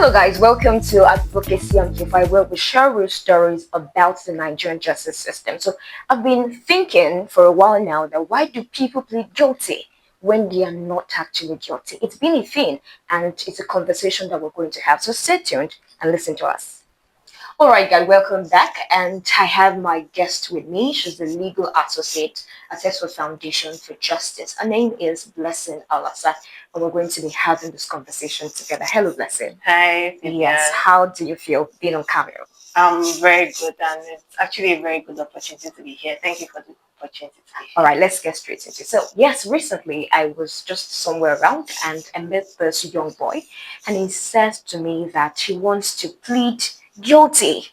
Hello guys, welcome to Advocacy Amplified, where we share real stories about the Nigerian justice system. So I've been thinking for a while now that why do people plead guilty when they are not actually guilty? It's been a thing and it's a conversation that we're going to have. So stay tuned and listen to us. All right, guys, welcome back. And I have my guest with me. She's the legal associate at Tesco Foundation for Justice. Her name is Blessing Alasa, and we're going to be having this conversation together. Hello, Blessing. Hi. Yes, how do you feel being on camera? I'm very good, and it's actually a very good opportunity to be here. Thank you for the opportunity to be here. All right, let's get straight into it. So, yes, recently I was just somewhere around and I met this young boy, and he says to me that he wants to plead guilty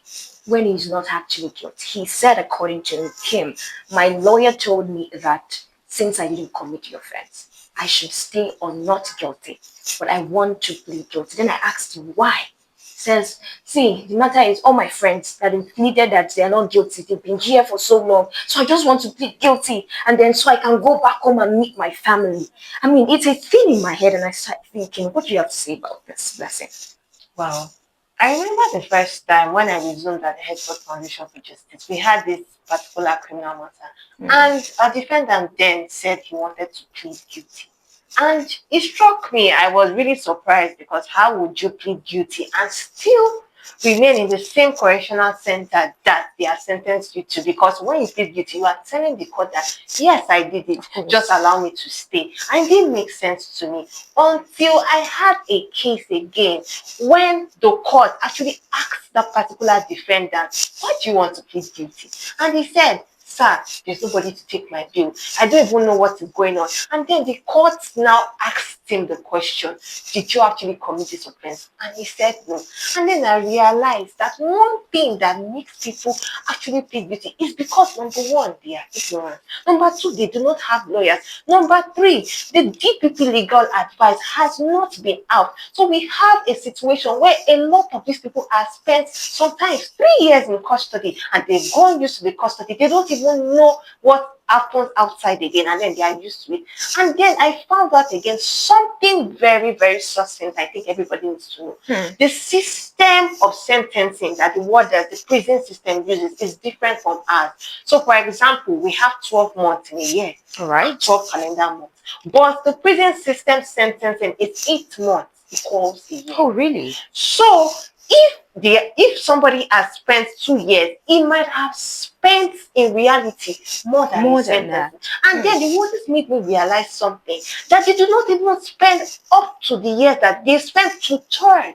when he's not actually guilty. He said, according to him, my lawyer told me that since I didn't commit the offense, I should stay on not guilty, but I want to plead guilty. Then I asked him why. Says, see, the matter is all my friends that have pleaded that they are not guilty. They've been here for so long. So I just want to plead guilty and then so I can go back home and meet my family. I mean, it's a thing in my head and I start thinking, what do you have to say about this, Blessing? Wow. I remember the first time when I resumed at the Headquarters Foundation for Justice, we had this particular criminal matter. And our defendant then said he wanted to plead guilty. And it struck me. I was really surprised because how would you plead guilty and still remain in the same correctional center that they have sentenced you to? Because when you plead guilty, you are telling the court that, yes, I did it. Just allow me to stay. And it didn't make sense to me until I had a case again when the court actually asked that particular defendant, why do you want to plead guilty? And he said, sir, there's nobody to take my bill. I don't even know what is going on. And then the court now asked him the question, did you actually commit this offense? And he said no. And then I realized that one thing that makes people actually plead guilty is because, number one, they are ignorant. Number two, they do not have lawyers. Number three, the DPP legal advice has not been out. So we have a situation where a lot of these people are spent sometimes 3 years in custody and they've gone used to the custody. They don't even know what happens outside again, and then they are used to it. And then I found out again something very, very succinct I think everybody needs to know. The system of sentencing that the prison system uses is different from ours. So, for example, we have 12 months in a year. All right. 12 calendar months. But the prison system sentencing is 8 months equals a year. Oh, really? So, if somebody has spent 2 years, he might have spent in reality more than that. And then the waters made me realize something, that they do not even spend up to the year that they spent 2/3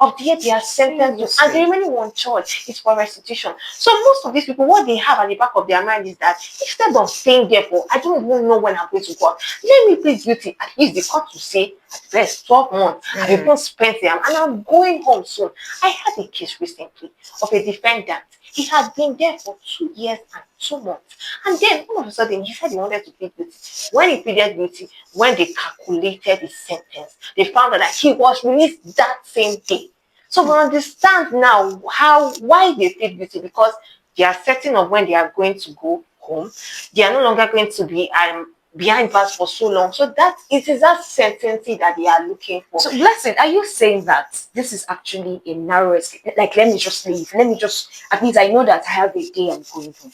of the year they are sentenced to, and the remaining 1/3 is for restitution. So most of these people, what they have at the back of their mind is that instead of staying there for, I don't even know when I'm going to court, let me plead guilty. At least the court will say, at first 12 months, I've even spent them, and I'm going home soon. I had a case recently of a defendant. He had been there for 2 years and 2 months. And then all of a sudden, he said he wanted to plead guilty. When he pleaded guilty, when they calculated his sentence, they found out that he was released that same day. So we understand now why they plead guilty, because they are certain of when they are going to go home. They are no longer going to be behind bars for so long. So that it is that certainty that they are looking for. So, Blessing, are you saying that this is actually a narrow escape? Like, let me just leave. Let me just, at least I know that I have a day I'm going home.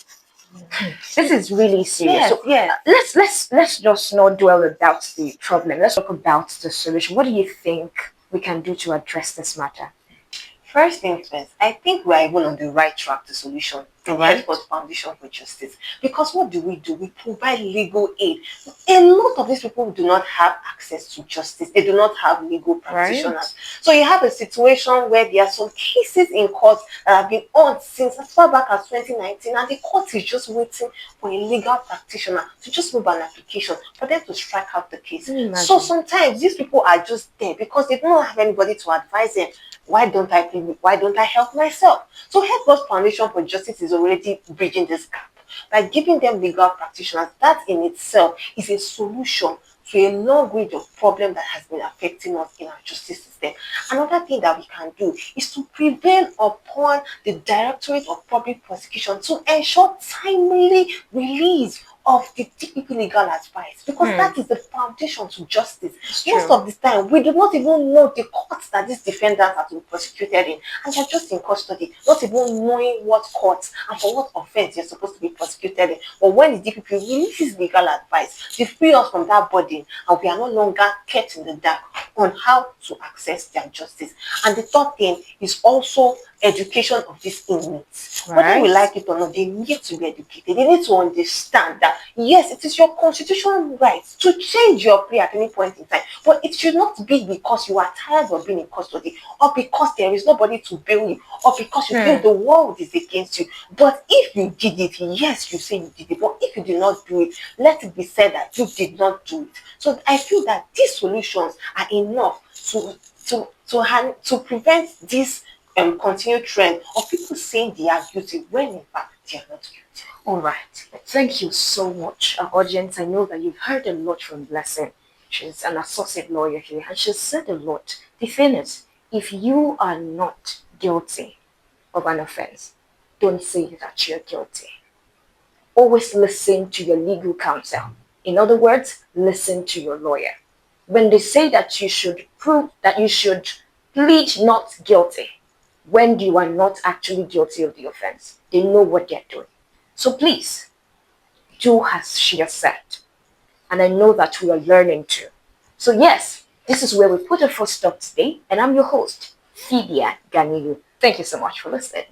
This is really serious. Yes, so let's just not dwell about the problem. Let's talk about the solution. What do you think we can do to address this matter? First things first, I think we are even on the right track to solution. Headquarters Foundation for Justice. Because what do? We provide legal aid. A lot of these people do not have access to justice. They do not have legal practitioners. Right. So you have a situation where there are some cases in court that have been on since as far back as 2019, and the court is just waiting for a legal practitioner to just move an application for them to strike out the case. So sometimes these people are just there because they don't have anybody to advise them. Why don't I help myself? So Headquarters Foundation for Justice is already bridging this gap by giving them legal practitioners. That in itself is a solution to a long range of problems that has been affecting us in our justice system. Another thing that we can do is to prevail upon the Directorate of Public Prosecution to ensure timely release of the DPP legal advice, because Hmm. that is the foundation to justice. It's Most true. of the time, we do not even know the courts that these defendants are to be prosecuted in, and they're just in custody, not even knowing what courts and for what offense you're supposed to be prosecuted in. But when the DPP releases legal advice, they free us from that burden, and we are no longer kept in the dark on how to access their justice. And the third thing is also education of these inmates. Whether we Right? like it or not, they need to be educated. They need to understand that yes, it is your constitutional right to change your plea at any point in time, but it should not be because you are tired of being in custody, or because there is nobody to bail you, or because you feel Hmm. the world is against you. But if you did it, yes, you say you did it. But if you did not do it, let it be said that you did not do it. So I feel that these solutions are enough to prevent this continued trend of people saying they are guilty when in fact they are not guilty. All right. Thank you so much, audience. I know that you've heard a lot from Blessing. She's an associate lawyer here, and she said a lot. The thing is, if you are not guilty of an offense, don't say that you're guilty. Always listen to your legal counsel. In other words, listen to your lawyer. When they say that you should prove that you should plead not guilty when you are not actually guilty of the offense, they know what they're doing. So please do as she has said. And I know that we are learning too. So, yes, this is where we put a full stop today. And I'm your host, Fibia Ganilu. Thank you so much for listening.